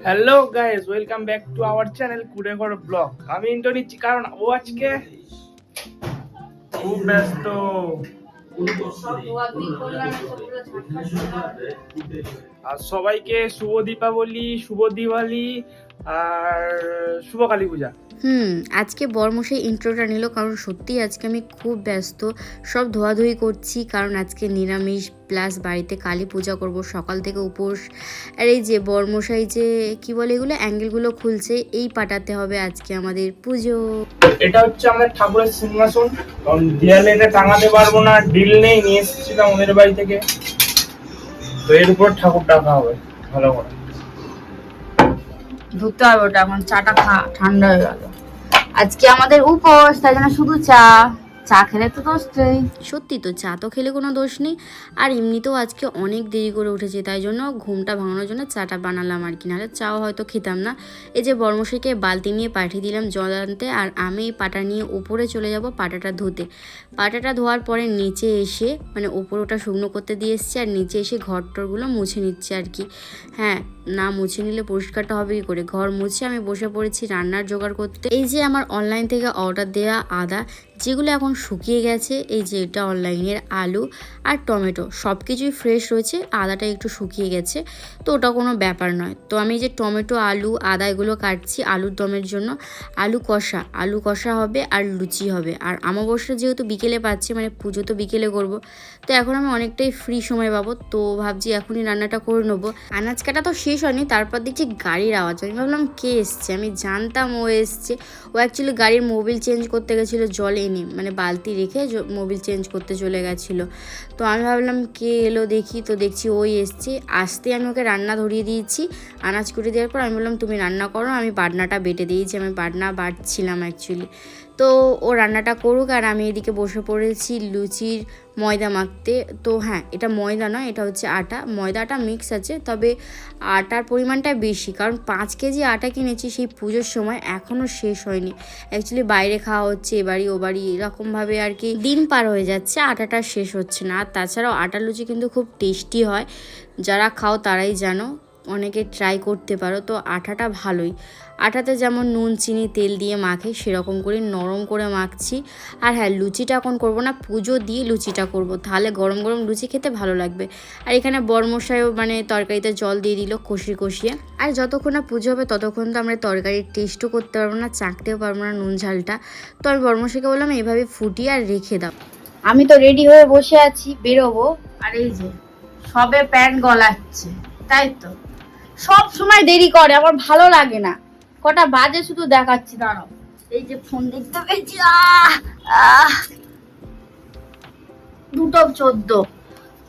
Hello guys, welcome back to our channel Kureghor blog. আমি intro নিচ্ছি কারণ ও আজকে খুব ব্যস্ত। আর সবাইকে শুভ দীপাবলি, শুভ দিওয়ালি আর শুভ কালী পূজা। আজকে বরমশাই ইন্ট্রোটা নিল কারণ সত্যিই আজকে আমি খুব ব্যস্ত। সব ধোয়াধুয়ি করছি কারণ আজকে নিরামিষ প্লাস বাড়িতে কালী পূজা করব, সকাল থেকে উপোস। আর এই যে বরমশাই যে কি বলে এগুলো অ্যাঙ্গেলগুলো খুলছে, এই পাটাতে হবে আজকে আমাদের পুজো। এটা হচ্ছে আমাদের ঠাকুরের সিংহাসন, কারণ দেয়ালে এটা টাঙাতে পারবো না, ডিল নেই, নিয়ে এসেছিলাম ওদের বাড়ি থেকে। তো এর উপর ঠাকুর টাকা হবে ভালো করে। ধুতে হবে ওটা, এখন চাটা ঠান্ডা হয়ে গেল। আজকে আমাদের উপোস, তাই জন্য শুধু চা। চা খেলে তো দোষ নেই। সত্যি তো, চা তো খেলে কোনো দোষ নেই। আর এমনিতেও আজকে অনেক দেরি করে উঠেছে, তাই জন্য ঘুমটা ভাঙানোর জন্য চাটা বানালাম আর কি, নাহলে চাও হয়তো খেতাম না। এই যে বর্মশাইকে বালতি নিয়ে পাঠিয়ে দিলাম জল আনতে, আর আমি পাটা নিয়ে উপরে চলে যাব পাটাটা ধুতে। পাটাটা ধোয়ার পরে নিচে এসে মানে ওপরে ওটা শুকনো করতে দিয়ে এসছি, আর নিচে এসে ঘর টরগুলো মুছে নিচ্ছে আর কি। হ্যাঁ, না মুছে নিলে পরিষ্কারটা হবে কি করে। ঘর মুছে আমি বসে পড়েছি রান্নার জোগাড় করতে। এই যে আমার অনলাইন থেকে অর্ডার দেওয়া আদা, যেগুলো এখন শুকিয়ে গেছে। এই যে এটা অনলাইনের আলু আর টমেটো, সব কিছুই ফ্রেশ রয়েছে, আদাটা একটু শুকিয়ে গেছে, তো ওটা কোনো ব্যাপার নয়। তো আমি যে টমেটো আলু আদা এগুলো কাটছি আলুর দমের জন্য। আলু কষা হবে আর লুচি হবে। আর অমাবস্যা যেহেতু বিকেলে পাচ্ছি, মানে পুজো তো বিকেলে করব, তো এখন আমি অনেকটাই ফ্রি সময় পাবো, তো ভাবছি এখনই রান্নাটা করে নেবো। আনাজ কাটা তো শেষ হয়নি, তারপর দেখছি গাড়ির আওয়াজ। আমি ভাবলাম কে এসছে, আমি জানতাম ও এসছে। ও অ্যাকচুয়ালি গাড়ির মোবিল চেঞ্জ করতে গেছিলো, জল এনে মানে বালতি রেখে মোবিল চেঞ্জ করতে চলে গেছিলো। তো আমি ভাবলাম কে এলো দেখি, তো দেখছি ওই এসছে। আসতে আমি ওকে রান্না ধরিয়ে দিয়েছি। আনাজ কুটে দেওয়ার পর আমি বললাম তুমি রান্না করো, আমি বাটনাটা বেটে দিয়েছি। আমি বাটনা বাটছিলাম অ্যাকচুয়ালি। তো ও রান্নাটা করুক, আর আমি এদিকে বসে পড়েছি লুচির ময়দা মাখতে। তো হ্যাঁ, এটা ময়দা নয়, এটা হচ্ছে আটা। ময়দাটা মিক্স আছে, তবে আটার পরিমাণটা বেশি, কারণ 5 কেজি আটা কিনেছি সেই পুজোর সময়, এখনও শেষ হয়নি। অ্যাকচুয়ালি বাইরে খাওয়া হচ্ছে, এবাড়ি ওবাড়ি এরকমভাবে আর কি দিন পার হয়ে যাচ্ছে, আটাটা শেষ হচ্ছে না। আর তাছাড়াও আটার লুচি কিন্তু খুব টেস্টি হয়, যারা খাও তারাই জানো, অনেকে ট্রাই করতে পারো। তো আটাটা ভালোই, আটাতে যেমন নুন চিনি তেল দিয়ে মাখে সেরকম করে নরম করে মাখছি। আর হ্যাঁ, লুচিটা এখন করবো না, পুজো দিয়ে লুচিটা করব, তাহলে গরম গরম লুচি খেতে ভালো লাগবে। আর এখানে বরমশাইও মানে তরকারিতে জল দিয়ে দিল কষিয়ে। আর যতক্ষণ না পুজো হবে ততক্ষণ তো আমরা তরকারির টেস্টও করতে পারবো না, চাখতেও পারবো না নুন ঝালটা। তো আমি বরমশাইকে বললাম এভাবে ফুটিয়ে আর রেখে দাও। আমি তো রেডি হয়ে বসে আছি, বেরোবো। আর এই যে সবে প্যান্ট গলাচ্ছে, তাই তো সব সময় দেরি করে, আমার ভালো লাগে না। কটা বাজে শুধু দেখাচ্ছি, দাঁড়াও। এই যে ফোন দেখতে পেয়েছি, 2:14,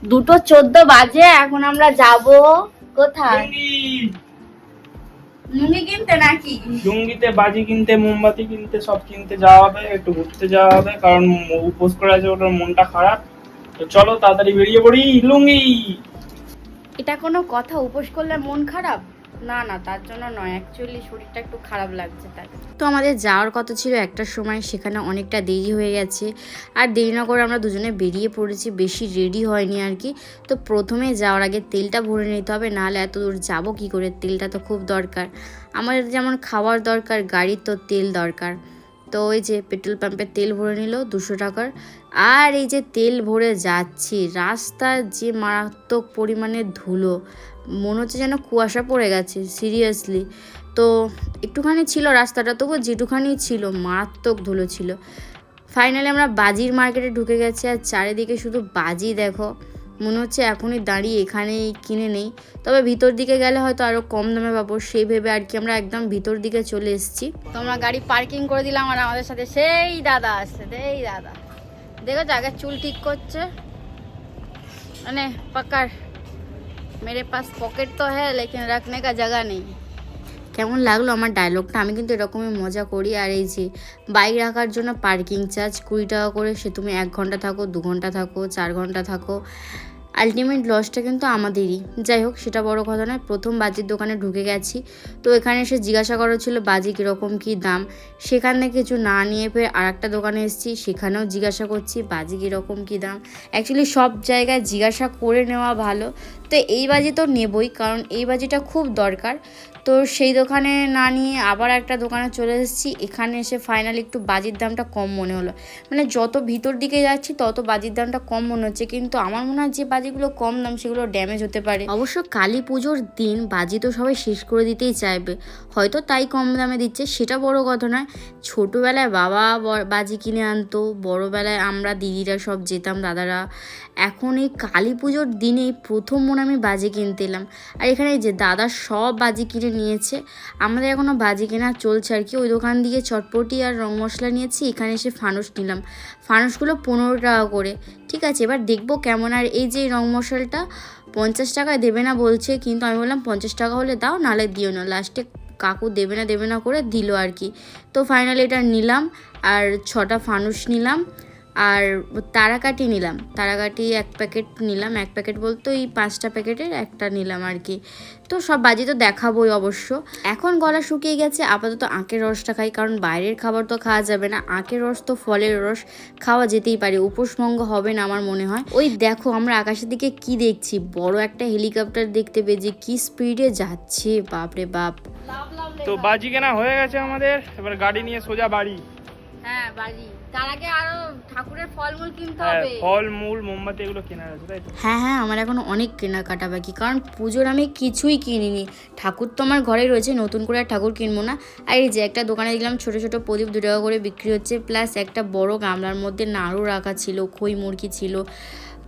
2:14 বাজে। এখন আমরা যাব কোথায়? মুঙ্গি কিনতে নাকি? লুঙ্গিতে বাজি কিনতে, মোমবাতি কিনতে, সব কিনতে যাওয়া হবে, একটু ঘুরতে যাওয়া হবে, কারণ উপোস করে আছে, ওটার মনটা খারাপ। তো চলো তাড়াতাড়ি বেরিয়ে পড়ি। লুঙ্গি। এটা কোনো কথা, উপোস করলে মন খারাপ? না না, তার জন্য নয়, অ্যাকচুয়ালি শরীরটা একটু খারাপ লাগছে তাই। তো আমাদের যাওয়ার কথা ছিল একটার সময়, সেখানে অনেকটা দেরি হয়ে গেছে। আর দেরি না করে আমরা দুজনে বেরিয়ে পড়েছি, বেশি রেডি হয়নি আর কি। তো প্রথমে যাওয়ার আগে তেলটা ভরে নিতে হবে, নাহলে এত দূর যাবো কী করে, তেলটা তো খুব দরকার। আমাদের যেমন খাওয়ার দরকার, গাড়ির তো তেল দরকার। তো ওই যে পেট্রোল পাম্পে তেল ভরে নিল 200 টাকার। আর এই যে তেল ভরে যাচ্ছি, রাস্তার যে মারাত্মক পরিমাণে ধুলো, মনে হচ্ছে যেন কুয়াশা পড়ে গেছে, সিরিয়াসলি। তো একটুখানি ছিল রাস্তাটা, তবু যেটুখানি ছিল মারাত্মক ধুলো ছিল। ফাইনালি আমরা বাজির মার্কেটে ঢুকে গেছি, আর চারিদিকে শুধু বাজি দেখো, মনে হচ্ছে এখনই দাঁড়িয়ে এখানেই কিনে নেই। তবে ভিতর দিকে গেলে হয়তো আরও কম দামে পাবো, সেই ভেবে আর কি আমরা একদম ভিতর দিকে চলে এসেছি। তো আমরা গাড়ি পার্কিং করে দিলাম, আর আমাদের সাথে সেই দাদা আসছে। এই দাদা দেখো, আগে চুল ঠিক করছে, মানে পাকার मेरे पास पॉकेट तो है लेकिन रखने का जगह नहीं। কেমন লাগলো আমার ডায়লগটা? আমি কিন্তু এরকমই মজা করি। আর এই যে বাইক রাখার জন্য পার্কিং চার্জ 20 টাকা করে, সে তুমি 1 ঘন্টা থাকো, 2 ঘন্টা থাকো, 4 ঘন্টা থাকো, আলটিমেট লসটা কিন্তু আমাদেরই। যাই হোক, সেটা বড় কথা নয়। প্রথম বাজির দোকানে ঢুকে গেছি, তো এখানে এসে জিজ্ঞাসা করা ছিল বাজি কীরকম কী দাম। সেখান থেকে কিছু না নিয়ে ফের আর একটা দোকানে এসেছি, সেখানেও জিজ্ঞাসা করছি বাজি কীরকম কী দাম। অ্যাকচুয়ালি সব জায়গায় জিজ্ঞাসা করে নেওয়া ভালো, তো এই বাজি তো নেবই, কারণ এই বাজিটা খুব দরকার। তো সেই দোকানে না নিয়ে আবার একটা দোকানে চলে এসেছি। এখানে এসে ফাইনালি একটু বাজির দামটা কম মনে হলো। মানে যত ভিতর দিকে যাচ্ছি তত বাজির দামটা কম মনে হচ্ছে, কিন্তু আমার মনে হয় যে বাজিগুলো কম দাম সেগুলো ড্যামেজ হতে পারে। অবশ্য কালী পুজোর দিন বাজি তো সবাই শেষ করে দিতেই চাইবে, হয়তো তাই কম দামে দিচ্ছে, সেটা বড় কথা নয়। ছোটোবেলায় বাবা বাজি কিনে আনতো, বড়োবেলায় আমরা দিদিরা সব যেতাম, দাদারা। এখন এই কালী পুজোর দিনেই প্রথম মনে আমি বাজি কিনতে এলাম। আর এখানে যে দাদা সব বাজি কিনে নিয়েছে, আমাদের এখনও বাজি কেনা চলছে আর কি। ওই দোকান দিয়ে চটপটি আর রং মশলা নিয়েছি, এখানে এসে ফানুস নিলাম। ফানুসগুলো 15 টাকা করে, ঠিক আছে। এবার দেখবো কেমন। আর এই যে রং মশলাটা 50 টাকায় দেবে না বলছে, কিন্তু আমি বললাম 50 টাকা হলে দাও, নাহলে দিও না। লাস্টে কাকু দেবে না করে দিল আর কি। তো ফাইনালি এটা নিলাম, আর 6টা ফানুস নিলাম, আর তারাকাঠি নিলাম। তারাকাঠি 1 প্যাকেট নিলাম, 1 প্যাকেট বলতে ওই 5টা প্যাকেটের একটা নিলাম আর কি। তো সব বাজি তো দেখাবোই অবশ্য। এখন গলা শুকিয়ে গেছে, আপাতত আখের রসটা খাই, কারণ বাইরের খাবার তো খাওয়া যাবে না। আখের রস তো ফলের রস, খাওয়া যেতেই পারে, উপোসভঙ্গ হবে না আমার মনে হয়। ওই দেখো আমরা আকাশের দিকে কি দেখছি, বড় একটা হেলিকপ্টার দেখতে পেয়েছি, কি স্পিডে যাচ্ছে, বাপরে বাপ। তো বাজি কেনা হয়ে গেছে আমাদের, এবার গাড়ি নিয়ে সোজা বাড়ি। হ্যাঁ বাজি, তার আগে আরো ঠাকুরের ফলমূল কিনতে হ্যাঁ, হবে। ফলমূল মোমবাতি এগুলো কেনার আছে, তাই তো? হ্যাঁ আমার এখন অনেক কেনাকাটা বাকি, কারণ পুজোর আমি কিছুই কিনিনি। ঠাকুর তো আমার ঘরে রয়েছে, নতুন করে আর ঠাকুর কিনবো না। আর এই যে একটা দোকানে দেখলাম ছোট ছোট প্রদীপ 2 টাকা করে বিক্রি হচ্ছে, প্লাস একটা বড় গামলার মধ্যে নাড়ু রাখা ছিল, খই মুরগি ছিল,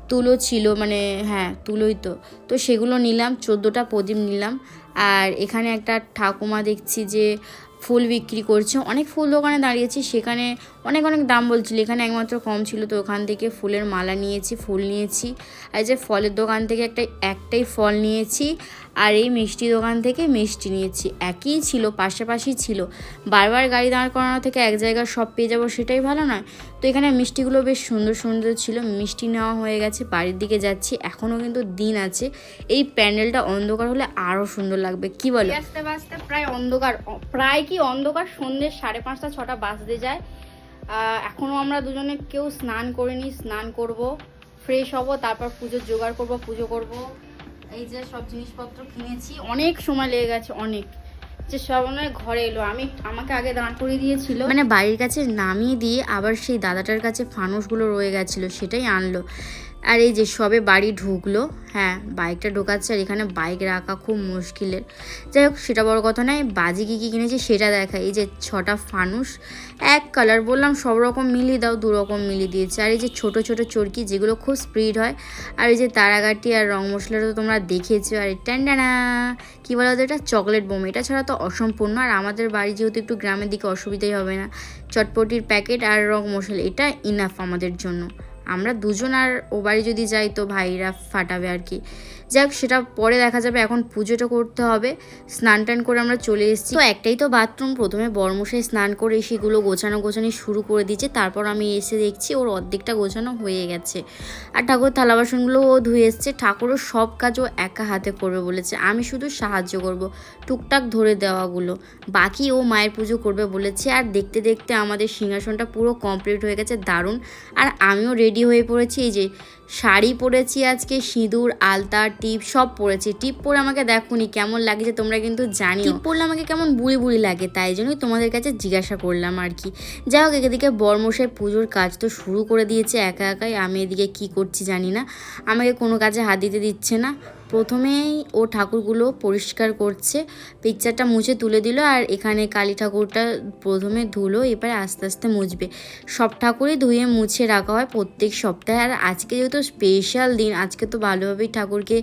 তুলো ছিল, মানে হ্যাঁ তুলোই তো। তো সেগুলো নিলাম, 14টা প্রদীপ নিলাম। আর এখানে একটা ঠাকুমা দেখছি যে ফুল বিক্রি করছে, অনেক ফুল দোকানে দাঁড়িয়েছি, সেখানে অনেক দাম বলছিল, এখানে একমাত্র কম ছিল, তো ওখান থেকে ফুলের মালা নিয়েছি, ফুল নিয়েছি। আর যে ফলের দোকান থেকে একটাই ফল নিয়েছি, আর এই মিষ্টি দোকান থেকে মিষ্টি নিয়েছি। একই ছিল, পাশাপাশি ছিল, বারবার গাড়ি দাঁড় করানো থেকে এক জায়গায় সব পেয়ে যাবো, সেটাই ভালো নয়। তো এখানে মিষ্টিগুলো বেশ সুন্দর সুন্দর ছিল। মিষ্টি নেওয়া হয়ে গেছে, বাড়ির দিকে যাচ্ছি। এখনও কিন্তু দিন আছে, এই প্যান্ডেলটা অন্ধকার হলে আরও সুন্দর লাগবে, কি বলো? আস্তে আস্তে প্রায় অন্ধকার, প্রায় কি অন্ধকার, সন্ধ্যে 5:30 6টা বাজতে যায়। এখনও আমরা দুজনে কেউ স্নান করিনি, স্নান করব, ফ্রেশ হব, তারপর পুজোর জোগাড় করব, পুজো করব। এই যে সব জিনিসপত্র কিনেছি, অনেক সময় লেগে গেছে, অনেক। যে সব ঘরে এলো, আমাকে আগে দাঁড় করিয়ে দিয়েছিল, মানে বাড়ির কাছে নামিয়ে দিয়ে আবার সেই দাদাটার কাছে ফানুসগুলো রয়ে গেছিলো, সেটাই আনলো। আর এই যে সবে বাড়ি ঢুকলো, হ্যাঁ বাইকটা ঢোকাচ্ছে, আর এখানে বাইক রাখা খুব মুশকিলের। যাই হোক সেটা বড় কথা নয়, বাজি কী কী কিনেছি সেটা দেখা। এই যে 6টা ফানুস, এক কালার, বললাম সব রকম মিলিয়ে দাও, 2 রকম মিলিয়ে দিয়েছে। আর এই যে ছোট ছোট চরকি, যেগুলো খুব স্পিড হয়। আর এই যে তারাকাঠি আর রং মশলাটা তো তোমরা দেখেছো। আর টান্ডানা কী বলা যায়, এটা চকলেট বোম, এটা ছাড়া তো অসম্পূর্ণ। আর আমাদের বাড়ি যেহেতু একটু গ্রামের দিকে, অসুবিধাই হবে না। চটপটির প্যাকেট আর রং মশলা, এটা ইনাফ আমাদের জন্য। আমরা দুজন, আর ও বাড়ি যদি যাই তো ভাইরা ফাটাবে আর কি। যাই হোক সেটা পরে দেখা যাবে, এখন পুজোটা করতে হবে। স্নান টান করে আমরা চলে এসেছি, তো একটাই তো বাথরুম। প্রথমে বড়মশাই স্নান করে সেগুলো গোছানি শুরু করে দিয়েছে, তারপর আমি এসে দেখছি ওর অর্ধেকটা গোছানো হয়ে গেছে। আর ঠাকুর থালা বাসনগুলো ও ধুয়ে এসছে। ঠাকুরও সব কাজও একা হাতে করবে বলেছে, আমি শুধু সাহায্য করব, টুকটাক ধরে দেওয়াগুলো, বাকি ও মায়ের পুজো করবে বলেছে। আর দেখতে দেখতে আমাদের সিংহাসনটা পুরো কমপ্লিট হয়ে গেছে, দারুণ। আর আমিও রেডি হয়ে পড়েছি, এই যে শাড়ি পরেছি আজকে, সিঁদুর, আলতা, টিপ সব পরেছি। টিপ পরে আমাকে দেখুনি কেমন লাগছে তোমরা কিন্তু জানি, টিপ পরলে আমাকে কেমন বুড়ি বুড়ি লাগে, তাই জন্যই তোমাদের কাছে জিজ্ঞাসা করলাম আর কি। যাই হোক এদিকে বরমশাই পুজোর কাজ তো শুরু করে দিয়েছে একা একাই, আমি এদিকে কি করছি জানি না, আমাকে কোনো কাজে হাত দিতে দিচ্ছে না। প্রথমেই ও ঠাকুরগুলো পরিষ্কার করছে, পিকচারটা মুছে তুলে দিল। আর এখানে কালী ঠাকুরটা প্রথমে ধুলো, এবারে আস্তে আস্তে মুছবে। সব ঠাকুরই ধুয়ে মুছে রাখা হয় প্রত্যেক সপ্তাহে। আর আজকে যেহেতু স্পেশাল দিন, আজকে তো ভালোভাবেই ঠাকুরকে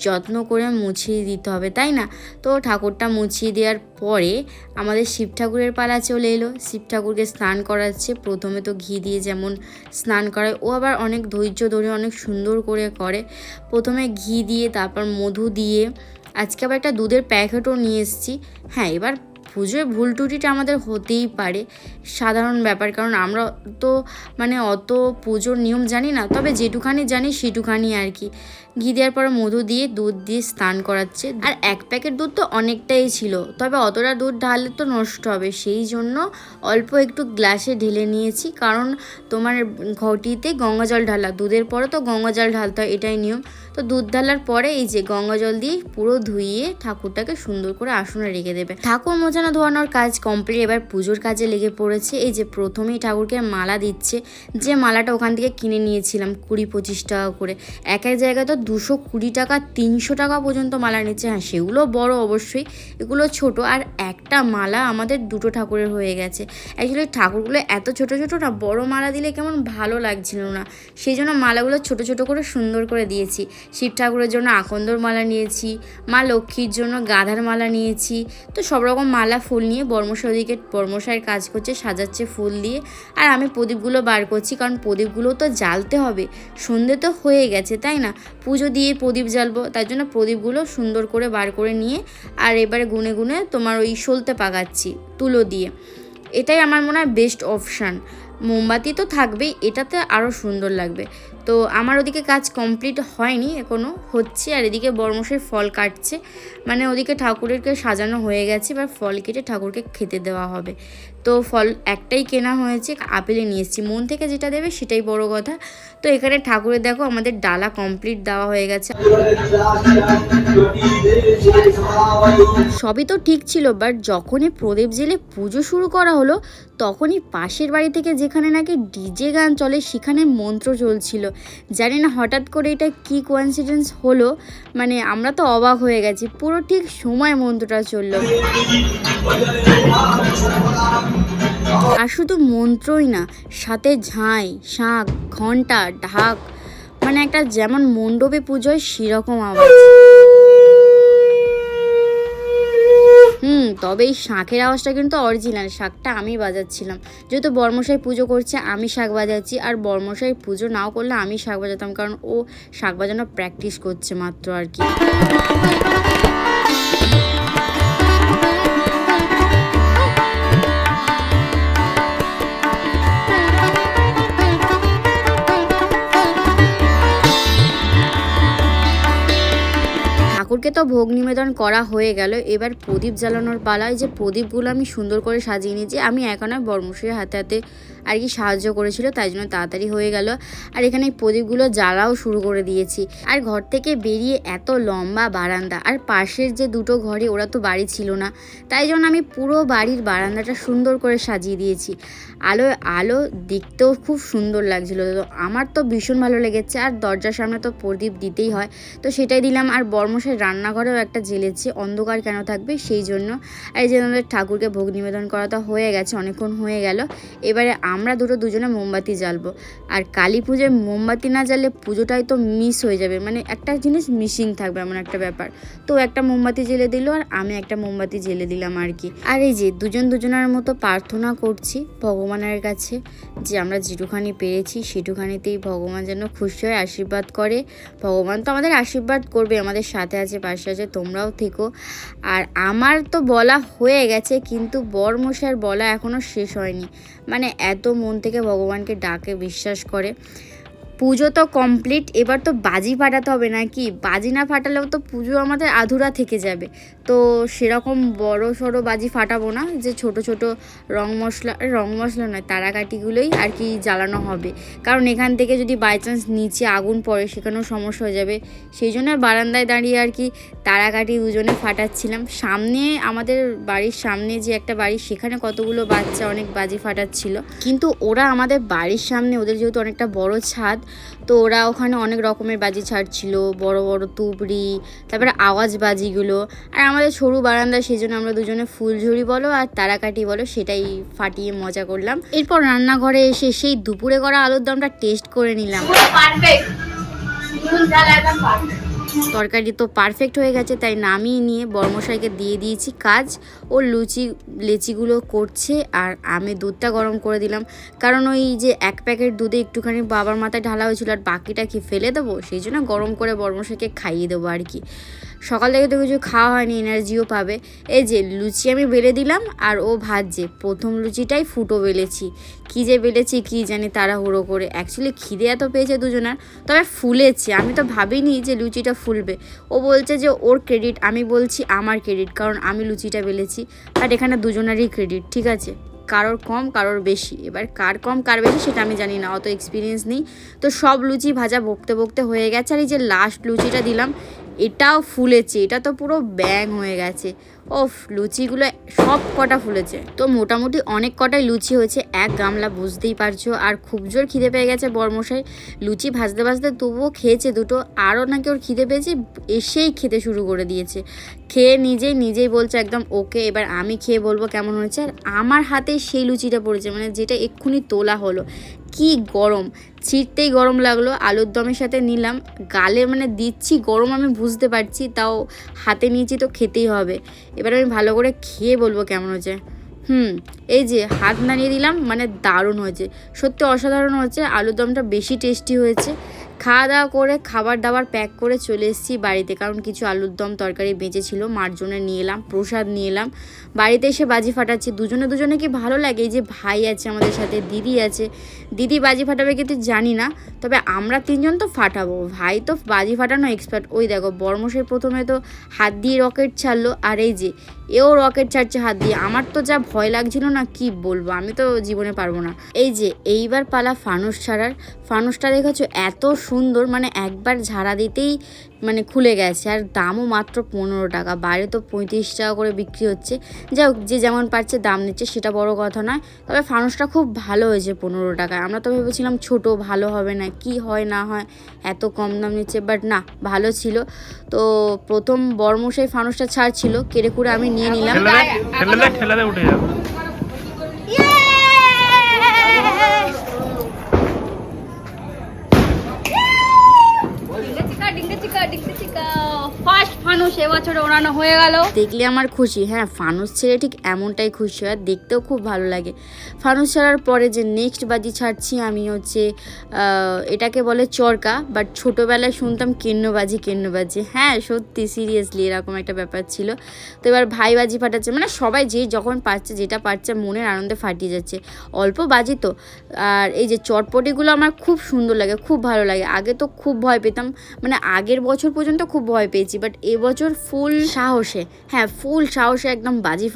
যত্ন করে মুছিয়ে দিতে হবে, তাই না? তো ঠাকুরটা মুছিয়ে দেওয়ার পরে আমাদের শিব ঠাকুরের পালা চলে এলো। শিব ঠাকুরকে স্নান করাচ্ছে, প্রথমে তো ঘি দিয়ে যেমন স্নান করায়, ও আবার অনেক ধৈর্য ধরে অনেক সুন্দর করে। প্রথমে ঘি দিয়ে, তারপর মধু দিয়ে, আজকে আবার একটা দুধের প্যাকেটও নিয়ে এসেছি। হ্যাঁ এবার পুজোয় ভুল ত্রুটিটা আমাদের হতেই পারে, সাধারণ ব্যাপার, কারণ আমরা তো মানে অত পুজোর নিয়ম জানি না, তবে যেটুখানি জানি সেটুখানি আর কি। ঘি দেওয়ার পরে মধু দিয়ে, দুধ দিয়ে স্নান করাচ্ছে। আর 1 প্যাকেট দুধ তো অনেকটাই ছিল, তবে অতটা দুধ ঢাললে তো নষ্ট হবে, সেই জন্য অল্প একটু গ্লাসে ঢেলে নিয়েছি, কারণ তোমার ঘটিতে গঙ্গা জল ঢালা, দুধের পরে তো গঙ্গা জল ঢালতে হয়, এটাই নিয়ম। তো দুধ ঢালার পরে এই যে গঙ্গা জল দিয়ে পুরো ধুইয়ে ঠাকুরটাকে সুন্দর করে আসনে রেখে দেবে। ঠাকুর মোছানো ধোয়ানোর কাজ কমপ্লিট, এবার পুজোর কাজে লেগে পড়েছে। এই যে প্রথমেই ঠাকুরকে মালা দিচ্ছে, যে মালাটা ওখান থেকে কিনে নিয়েছিলাম 20-25 টাকা করে, এক এক জায়গায় তো 220 টাকা 300 টাকা পর্যন্ত মালা নিচ্ছে। হ্যাঁ, সেগুলো বড় অবশ্যই, এগুলো ছোট। আর একটা মালা আমাদের 2টো ঠাকুরের হয়ে গেছে। অ্যাকচুয়ালি ঠাকুরগুলো এত ছোট ছোট না, বড় মালা দিলে কেমন ভালো লাগছিল না, সেই জন্য মালাগুলো ছোট ছোট করে সুন্দর করে দিয়েছি। শিব ঠাকুরের জন্য আকন্দর মালা নিয়েছি, মা লক্ষ্মীর জন্য গাঁধার মালা নিয়েছি। তো সব রকম মালা ফুল নিয়ে বর্মশাই ওদিকে বর্মশাইয়ের কাজ করছে, সাজাচ্ছে ফুল দিয়ে। আর আমি প্রদীপগুলো বার করছি, কারণ প্রদীপগুলো তো জ্বালতে হবে, সন্ধে তো হয়ে গেছে তাই না, পুজো দিয়ে প্রদীপ জ্বালবো, তাই জন্য প্রদীপগুলো সুন্দর করে বার করে নিয়ে আর এবারে গুনে গুনে তোমার ওই সলতে পাকাচ্ছি তুলো দিয়ে। এটাই আমার মনে হয় বেস্ট অপশান। মোমবাতি তো থাকবেই, এটাতে আরও সুন্দর লাগবে। তো আমার ওদিকে কাজ কমপ্লিট হয়নি, এখনও হচ্ছে। আর এদিকে বর্মশাই ফল কাটছে, মানে ওদিকে ঠাকুরেরকে সাজানো হয়ে গেছে, এবার ফল কেটে ঠাকুরকে খেতে দেওয়া হবে। তো ফল একটাই কেনা হয়েছে, আপেলে নিয়ে এসেছি, মন থেকে যেটা দেবে সেটাই বড় কথা। তো এখানে ঠাকুরের দেখো আমাদের ডালা কমপ্লিট দেওয়া হয়ে গেছে। সবই তো ঠিক ছিল, বাট যখনই প্রদীপ জেলে পুজো শুরু করা হলো, তখনই পাশের বাড়ি থেকে যেখানে নাকি ডিজে গান চলে সেখানে মন্ত্র চলছিল। জানি না হঠাৎ করে এটা কি কোইন্সিডেন্স হলো, মানে আমরা তো অবাক হয়ে গেছি, পুরো ঠিক সময় মন্ত্রটা চললো। আর শুধু মন্ত্রই না, সাথে ঝাঁই, শাঁখ, ঘণ্টা, ঢাক, মানে একটা যেমন মণ্ডপে পুজোয় সেরকম আওয়াজ। তবে এই শাঁখের আওয়াজটা কিন্তু অরিজিনাল, শাঁখটা আমি বাজাচ্ছিলাম, যেহেতু বর্মশাই পুজো করছে আমি শাঁখ বাজাচ্ছি। আর বর্মশাই পুজো নাও করলে আমি শাঁখ বাজাতাম, কারণ ও শাঁখ বাজানো প্র্যাকটিস করছে মাত্র আর কি। ঠাকুরকে তো ভোগ নিবেদন করা হয়ে গেল, এবার প্রদীপ জ্বালানোর পালায়। যে প্রদীপগুলো আমি সুন্দর করে সাজিয়ে নিয়েছি, আমি এখন আর বর্মশাইয়ের হাতে হাতে আর কি সাহায্য করেছিল, তাই জন্য তাড়াতাড়ি হয়ে গেল। আর এখানে প্রদীপগুলো জ্বালাও শুরু করে দিয়েছি। আর ঘর থেকে বেরিয়ে এত লম্বা বারান্দা, আর পাশের যে দুটো ঘরে ওরা তো বাড়ি ছিল না, তাই জন্য আমি পুরো বাড়ির বারান্দাটা সুন্দর করে সাজিয়ে দিয়েছি। আলো আলো দেখতেও খুব সুন্দর লাগছিলো, তো আমার তো ভীষণ ভালো লেগেছে। আর দরজার সামনে তো প্রদীপ দিতেই হয়, তো সেটাই দিলাম। আর বর্মশাই রান্নাঘরেও একটা জ্বেলেছে, অন্ধকার কেন থাকবে সেই জন্য। আর এই যে আমাদের ঠাকুরকে ভোগ নিবেদন করা তো হয়ে গেছে, অনেকক্ষণ হয়ে গেল। এবারে আমরা দুজনে মোমবাতি জ্বালবো। আর কালী পুজোয় মোমবাতি না জ্বাললে পুজোটাই তো মিস হয়ে যাবে, মানে একটা জিনিস মিসিং থাকবে এমন একটা ব্যাপার। তো একটা মোমবাতি জ্বেলে দিল, আর আমি একটা মোমবাতি জ্বেলে দিলাম আর কি। আর এই যে দুজনের মতো প্রার্থনা করছি ভগবানের কাছে, যে আমরা যেটুখানি পেরেছি সেটুখানিতেই ভগবান যেন খুশি হয়, আশীর্বাদ করে। ভগবান তো আমাদের আশীর্বাদ করবে, আমাদের সাথে আছে, পাশে আছে, তোমরাও থেকো। আর আমার তো বলা হয়ে গেছে, কিন্তু বরমশাইয়ের বলা এখনও শেষ হয়নি, মানে এত মন থেকে ভগবানকে ডাকে, বিশ্বাস করে। পুজো তো কমপ্লিট, এবার তো বাজি ফাটাতে হবে নাকি, বাজি না ফাটালেও তো পুজো আমাদের আধুরা থেকে যাবে। তো সেরকম বড় সড়ো বাজি ফাটাবো না, যে ছোট ছোট রং মশলা নয়, তারাকাঠিগুলোই আর কি জ্বালানো হবে। কারণ এখান থেকে যদি বাই চান্স নিচে আগুন পড়ে সেখানেও সমস্যা হয়ে যাবে, সেই জন্য বারান্দায় দাঁড়িয়ে আর কি তারাকাঠি দুজনে ফাটাচ্ছিলাম। সামনে আমাদের বাড়ির সামনে যে একটা বাড়ি, সেখানে কতগুলো বাচ্চা অনেক বাজি ফাটাচ্ছিল, কিন্তু ওরা আমাদের বাড়ির সামনে, ওদের যেহেতু অনেকটা বড় ছাদ, তো ওরা ওখানে অনেক রকমের বাজি ছাড়ছিল, বড় বড় তুবড়ি, তারপরে আওয়াজ বাজিগুলো। আর আমাদের সরু বারান্দা, সেই জন্য আমরা দুজনে ফুলঝুরি বলো আর তারাকাঠি বলো সেটাই ফাটিয়ে মজা করলাম। এরপর রান্নাঘরে এসে সেই দুপুরে করা আলুর দমটা টেস্ট করে নিলাম। তরকারি তো পারফেক্ট হয়ে গেছে, তাই নামিয়ে নিয়ে বর্মশাইকে দিয়ে দিয়েছি কাজ। ও লেচিগুলো করছে, আর আমি দুধটা গরম করে দিলাম, কারণ ওই যে এক প্যাকেট দুধে একটুখানি বাবার মাথায় ঢালা হয়েছিল, আর বাকিটা কি ফেলে দেবো, সেই জন্য গরম করে বর্মশাইকে খাইয়ে দেবো আর কি। সকাল থেকে তো কিছু খাওয়া হয়নি, এনার্জিও পাবে। এই যে লুচি আমি বেলে দিলাম, আর ও ভাজছে। প্রথম লুচিটাই ফুটো বেলেছি, কী যে বেলেছি কী জানি তাড়াহুড়ো করে। অ্যাকচুয়ালি খিদে এত পেয়েছে দুজনার, তবে ফুলেছে। আমি তো ভাবিনি যে লুচিটা ফুলবে। ও বলছে যে ওর ক্রেডিট, আমি বলছি আমার ক্রেডিট, কারণ আমি লুচিটা বেলেছি। বাট এখানে দুজনারই ক্রেডিট, ঠিক আছে। কারোর কম কারোর বেশি, এবার কার কম কার বেশি সেটা আমি জানি না, অত এক্সপিরিয়েন্স নেই। তো সব লুচি ভাজা বকতে বকতে হয়ে গেছে, আর এই যে লাস্ট লুচিটা দিলাম এটাও ফুলেছে, এটা তো পুরো ব্যাং হয়ে গেছে। ওফ, লুচিগুলো সব কটা ফুলেছে। তো মোটামুটি অনেক কটাই লুচি হয়েছে, এক গামলা, বুঝতেই পারছো। আর খুব জোর খিদে পেয়ে গেছে বরমশাই, লুচি ভাজতে ভাজতে তবুও খেয়েছে দুটো, আরও নাকি ওর খিদে পেয়েছে, এসেই খেতে শুরু করে দিয়েছে। খেয়ে নিজেই বলছে একদম ওকে, এবার আমি খেয়ে বলবো কেমন হয়েছে। আর আমার হাতে সেই লুচিটা পড়েছে, মানে যেটা এক্ষুনি তোলা হলো, কি গরম, ছিঁড়তেই গরম লাগলো। আলুর দমের সাথে নিলাম, গালে মানে দিচ্ছি গরম আমি বুঝতে পারছি, তাও হাতে নিয়েছি তো খেতেই হবে। এবার আমি ভালো করে খেয়ে বলবো কেমন হয়েছে। এই যে হাত নাড়িয়ে দিলাম, মানে দারুণ হয়েছে, সত্যি অসাধারণ হয়েছে। আলুর দমটা বেশি টেস্টি হয়েছে। খাওয়া দাওয়া করে খাবার দাবার প্যাক করে চলে এসেছি বাড়িতে, কারণ কিছু আলুর দম তরকারি বেঁচেছিল, মার জন্য নিয়ে এলাম, প্রসাদ নিয়ে এলাম। বাড়িতে এসে বাজি ফাটাচ্ছি, দুজনে কি ভালো লাগে। এই যে ভাই আছে আমাদের সাথে, দিদি আছে, দিদি বাজি ফাটাবে কিন্তু জানি না, তবে আমরা তিনজন তো ফাটাবো। ভাই তো বাজি ফাটানো এক্সপার্ট। ওই দেখো বর্মশের প্রথমে তো হাত দিয়ে রকেট ছাড়লো, আর এই যে এও রকেট ছাড়ছে হাত দিয়ে। আমার তো যা ভয় লাগছিল না কি বলবো, আমি তো জীবনে পারবো না। এই যে এইবার পালা ফানুস ছাড়ার। ফানুসটা দেখেছো এত সুন্দর, মানে একবার ঝাড়া দিতেই মানে খুলে গেছে, আর দামও মাত্র 15 টাকা। বাইরে তো 35 টাকা করে বিক্রি হচ্ছে। যাই হোক, যে যেমন পারছে দাম নিচ্ছে, সেটা বড় কথা নয়, তবে ফানুসটা খুব ভালো হয়েছে 15 টাকায়। আমরা তো ভেবেছিলাম ছোট ভালো হবে না, কি হয় না হয় এত কম দাম নিচ্ছে, বাট না, ভালো ছিল। তো প্রথম বরমশাই ফানুসটা ছাড়ছিল, কেড়ে কুড়ে আমি নিয়ে নিলাম। ঠেলাতে উঠে যাবে। ফার্স্ট ফানুস এবছর ওড়ানো হয়ে গেল, দেখলে আমার খুশি। হ্যাঁ, ফানুস ছেড়ে ঠিক এমনটাই খুশি হয়, দেখতেও খুব ভালো লাগে। ফানুস ছাড়ার পরে যে নেক্সট বাজি ছাড়ছি আমি হচ্ছে এটাকে বলে চরকা, বাট ছোটোবেলায় শুনতাম কেন্নবাজি। হ্যাঁ সত্যি সিরিয়াসলি এরকম একটা ব্যাপার ছিল। তো এবার ভাই বাজি ফাটাচ্ছে, মানে সবাই যে যখন পারছে যেটা পারছে মনের আনন্দে ফাটিয়ে যাচ্ছে। অল্প বাজি তো। আর এই যে চটপটিগুলো আমার খুব সুন্দর লাগে, খুব ভালো লাগে। আগে তো খুব ভয় পেতাম, মানে আগের বছর পর্যন্ত খুব ভয় পেয়েছি, বাট এবছর ফুল সাহসে একদম বাজি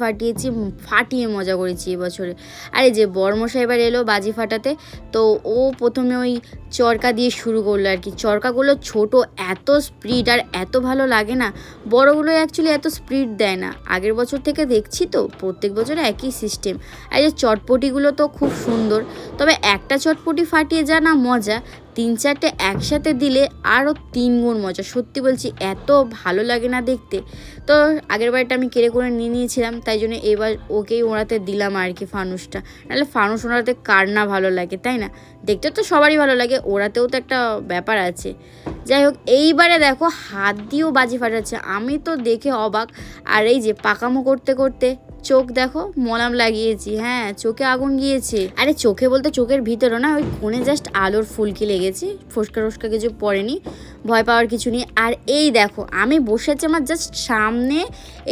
ফাটিয়ে মজা করেছি এবছরে। আর এই যে বরমশাই এবার এলো বাজি ফাটাতে, তো ও প্রথমে ওই চরকা দিয়ে শুরু করলো আর কি। চরকাগুলো ছোট, এত স্পিড আর এত ভালো লাগে না। বড়গুলো অ্যাকচুয়ালি এত স্পিড দেয় না, আগের বছর থেকে দেখছি তো প্রত্যেক বছর একই সিস্টেম। আর এই চটপটিগুলো তো খুব সুন্দর, তবে একটা চটপটি ফাটিয়ে যা না মজা, 3-4টে একসাথে দিলে আরও 3 গুণ মজা। সত্যি বলছি, এত ভালো লাগে না দেখতে। তো আগের বারটা আমি কেড়ে করে নিয়ে নিয়েছিলাম, তাই জন্য এবার ওকেই ওড়াতে দিলাম আর কি ফানুসটা। নাহলে ফানুস ওড়াতে কার না ভালো লাগে, তাই না? দেখতে তো সবারই ভালো লাগে, ওড়াতেও তো একটা ব্যাপার আছে। যাই হোক, এইবারে দেখো হাত দিয়েও বাজি ফাটাচ্ছে, আমি তো দেখে অবাক। আর এই যে পাকামো করতে করতে চোখ দেখো মলাম লাগিয়েছি, হ্যাঁ চোখে আগুন গিয়েছে। আরে চোখে বলতে চোখের ভিতরে না, ওই কোণে জাস্ট আলোর ফুলকি লেগেছে, ফোসকা কিছু পড়েনি, ভয় পাওয়ার কিছু নেই। আর এই দেখো আমি বসে আছি, আমার জাস্ট সামনে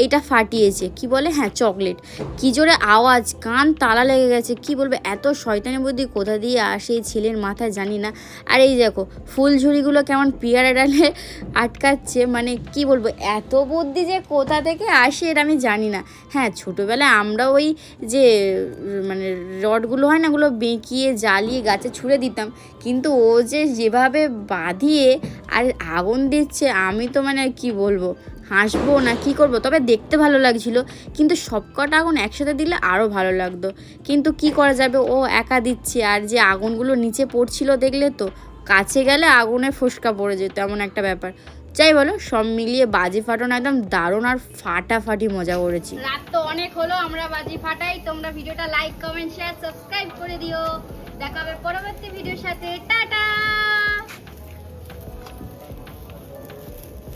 এইটা ফাটিয়েছে, কি বলে, হ্যাঁ চকলেট। কি জোরে আওয়াজ, কান তালা লেগে গেছে, কি বলবে, এত শয়তানি বুদ্ধি কোথা দিয়ে আসে এই ছেলের মাথায় জানি না। আর এই দেখো ফুলঝুরিগুলো কেমন পিয়ারা ডালে আটকাচ্ছে, মানে কি বলবো, এত বুদ্ধি যে কোথা থেকে আসে এটা আমি জানি না। হ্যাঁ ছোটোবেলায় আমরা ওই যে মানে রডগুলো হয় না, ওগুলো বেঁকিয়ে জ্বালিয়ে গাছে ছুঁড়ে দিতাম, কিন্তু ও যে যেভাবে বাঁধিয়ে আর আগুন দিচ্ছে, আমি তো মানে কি বলবো, হাসবো না কি করব। তবে দেখতে ভালো লাগছিল, কিন্তু সবকটা আগুন একসাথে দিলে আরও ভালো লাগতো, কিন্তু কি করা যাবে, ও একা দিচ্ছে। আর যে আগুনগুলো নিচে পড়ছিল দেখলে তো, কাছে গেলে আগুনে ফোসকা পড়ে যেত, এমন একটা ব্যাপার। যাই বলো, সব মিলিয়ে বাজি ফাটানো একদম দারুণ আর ফাটাফাটি মজা করেছি। রাত তো অনেক হলো, আমরা বাজি ফাটাই। তোমরা ভিডিওটা লাইক কমেন্ট শেয়ার সাবস্ক্রাইব করে দিও। দেখা হবে পরবর্তী ভিডিওর সাথে, টাটা।